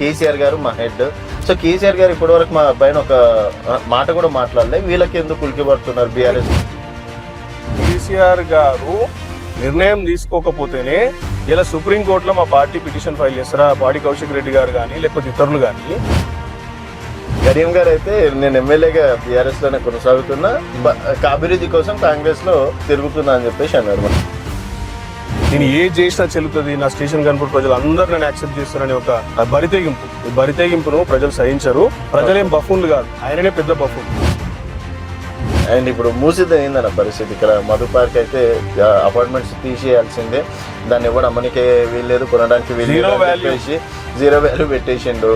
కేసీఆర్ గారు మా head. So KCR గారు ఇప్పటివరకు మా అబ్బాయిని ఒక మాట కూడా మాట్లాడలేదు. వీళ్ళకి ఎందుకు ఉలికి పడుతున్నారు బీఆర్ఎస్? కేసీఆర్ గారు నిర్ణయం తీసుకోకపోతేనే ఇలా సుప్రీంకోర్టులో మా పార్టీ పిటిషన్ ఫైల్ చేస్తారా? పాడి కౌశిక్ రెడ్డి గారు కానీ లేకపోతే ఇతరులు కానీ. కరీం గారు అయితే నేను ఎమ్మెల్యేగా బీఆర్ఎస్ లోనే కొనసాగుతున్నా, అభివృద్ధి కోసం కాంగ్రెస్ లో తిరుగుతున్నా అని చెప్పేసి అన్నాడు. నేను ఏ చేసినా చెల్లుతుంది, నా స్టేషన్ కనుపూర్ ప్రజలు అందరూ నన్ను యాక్సెప్ట్ చేస్తారని ఒక బరితెగింపు. ఈ బరితెగింపును ప్రజలు సహించరు. ప్రజలేం బఫూన్లు కాదు, ఆయననే పెద్ద బఫూన్. అండ్ ఇప్పుడు మూసిద్ద ఏందన్న పరిస్థితి ఇక్కడ మధు పార్క్ అయితే అపార్ట్మెంట్స్ తీసేయాల్సిందే, దాన్ని ఎవరు అమ్మనికే వీల్లేదు, కొనడానికి వీల్లేదు, జీరో వాల్యూ పెట్టేసిండు.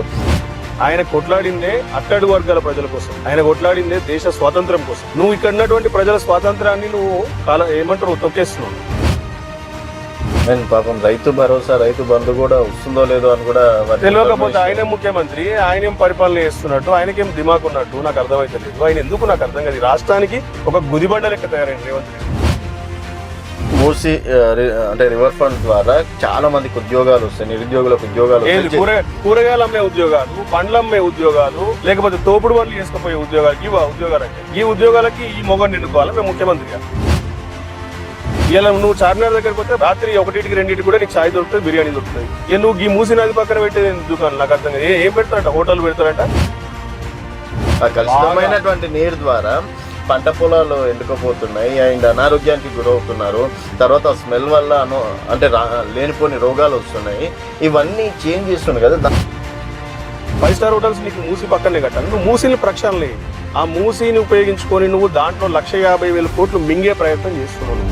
ఆయన కొట్లాడిందే అట్టడు వర్గాల ప్రజల కోసం, ఆయన కొట్లాడిందే దేశ స్వాతంత్రం కోసం. నువ్వు ఇక్కడ ఉన్నటువంటి ప్రజల స్వాతంత్రాన్ని నువ్వు ఏమంటారు తొక్కేస్తున్నావు. అండ్ పాపం రైతు భరోసా, రైతు బంధు కూడా వస్తుందో లేదో అని కూడా తెలియకపోతే ఆయనే ముఖ్యమంత్రి, ఆయనేం పరిపాలన చేస్తున్నట్టు, ఆయనకేం దిమాగ్ ఉన్నట్టు నాకు అర్థమైతే లేదు. ఆయన ఎందుకు నాకు అర్థం కాదు. రాష్ట్రానికి ఒక గుదిబండ లెక్క తయారైంది రేవంత్ రెడ్డి. మూసి అంటే రివర్ ఫ్రంట్ ద్వారా చాలా మందికి ఉద్యోగాలు వస్తాయి, నిరుద్యోగులకు ఉద్యోగాలు. కూరగాయలు అమ్మే ఉద్యోగాలు, పండ్లు అమ్మే ఉద్యోగాలు, లేకపోతే తోపుడు బండ్లు చేసుకుపోయే ఉద్యోగాలు, ఈ ఉద్యోగాలకి ఈ మొగని ఎన్నుకోవాలి మేము ముఖ్యమంత్రిగా. ఇలా నువ్వు చార్మినార్ దగ్గరికి పోతే రాత్రి 1కి 2కి కూడా నీకు చాయ్ దొరుకుతుంది, బిర్యానీ దొరుకుతుంది. నువ్వు ఈ మూసి నది పక్కన పెట్టేది దుకాణం నాకు అర్థం కాదు. ఏం పెడతారంట? హోటల్ పెడతారంట. కలుషితమైనటువంటి నీరు ద్వారా పంట పొలాలు ఎండుకోపోతున్నాయి అండ్ అనారోగ్యానికి గురవుతున్నారు. తర్వాత స్మెల్ వల్ల అంటే లేనిపోని రోగాలు వస్తున్నాయి. ఇవన్నీ చేంజ్ చేస్తున్నాయి కదా. 5 స్టార్ హోటల్స్ నీకు మూసి పక్కనే కట్టాలి. నువ్వు మూసిని ప్రక్షాళన లేదు. ఆ మూసిని ఉపయోగించుకొని నువ్వు దాంట్లో 1,50,000 కోట్లు మింగే ప్రయత్నం చేస్తున్నావు.